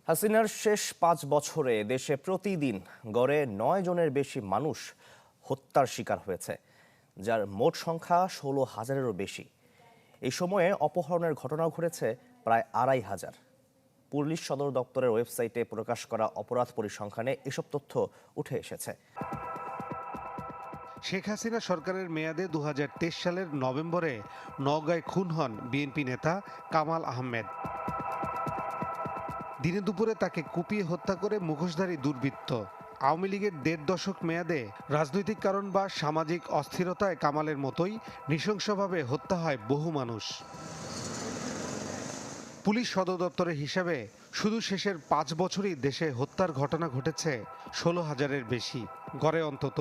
হাসিনার শেষ ৫ বছরে দেশে প্রতিদিন গড়ে ৯ জনের বেশি মানুষ হত্যার শিকার হয়েছে, যার মোট সংখ্যা ১৬,০০০-এরও বেশি। এই সময়ে অপহরণের ঘটনাও ঘটেছে প্রায় ২,৫০০। পুলিশ সদর দপ্তরের ওয়েবসাইটে প্রকাশ করা অপরাধ পরিসংখ্যানে এসব তথ্য উঠে এসেছে। শেখ হাসিনা সরকারের মেয়াদে ২০২৩ সালের নভেম্বরে নওগাঁয় খুন হন বিএনপি নেতা কামাল আহমেদ। দিনে দুপুরে তাকে কুপিয়ে হত্যা করে মুখোশধারী দুর্বৃত্ত। আওয়ামী লীগের ১.৫ দশক মেয়াদে রাজনৈতিক কারণ বা সামাজিক অস্থিরতায় কামালের মতোই নৃশংসভাবে হত্যা হয় বহু মানুষ। পুলিশ সদর দপ্তরের হিসাবে শুধু শেষের ৫ বছরই দেশে হত্যার ঘটনা ঘটেছে ১৬,০০০-এর বেশি। গড়ে অন্তত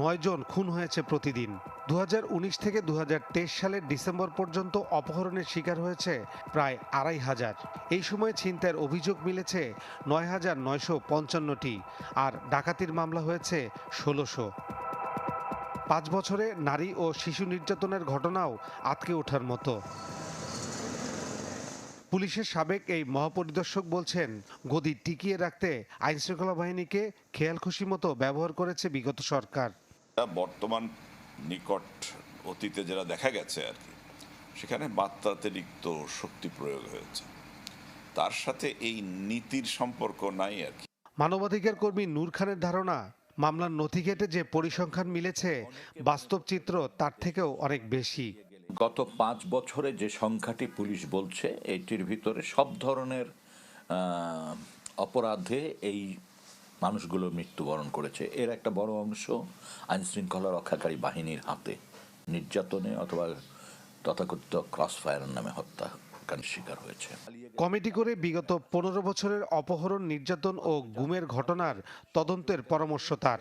৯ জন খুন হয়েছে প্রতিদিন। ২০১৯ থেকে ২০২৩ সালের ডিসেম্বর পর্যন্ত অপহরণের শিকার হয়েছে প্রায় ২,৫০০। এই সময় ছিনতাইয়ের অভিযোগ মিলেছে ৯,৯৫৫টি, আর ডাকাতির মামলা হয়েছে ১৬০০। ৫ বছরে নারী ও শিশু নির্যাতনের ঘটনাও আঁতকে ওঠার মতো। পুলিশের সাবেক এই মহাপরিদর্শক বলছেন, গদি টিকিয়ে রাখতে আইনশৃঙ্খলা বাহিনীকে খেয়ালখুশি মতো ব্যবহার করেছে বিগত সরকার। বর্তমান নিকট অতীতে যেটা দেখা গেছে আর কি, সেখানে মাত্রাতিরিক্ত শক্তি প্রয়োগ হয়েছে, তার সাথে এই নীতির সম্পর্ক নাই আর কি। মানবাধিকার কর্মী নূর খানের ধারণা, মামলার নথি ঘেটে যে পরিসংখ্যান মিলেছে বাস্তব চিত্র তার থেকেও অনেক বেশি। গত ৫ বছরে যে সংখ্যাটি পুলিশ বলছে, এটির ভিতরে সব ধরনের অপরাধে এই মানুষগুলো মৃত্যুবরণ করেছে। এর একটা বড় অংশ আইনশৃঙ্খলা রক্ষাকারী বাহিনীর হাতে নির্যাতনে অথবা তথাকথিত ক্রস ফায়ার নামে হত্যাকাণ্ডের শিকার হয়েছে। কমিটি করে বিগত ১৫ বছরের অপহরণ, নির্যাতন ও গুমের ঘটনার তদন্তের পরামর্শ তার।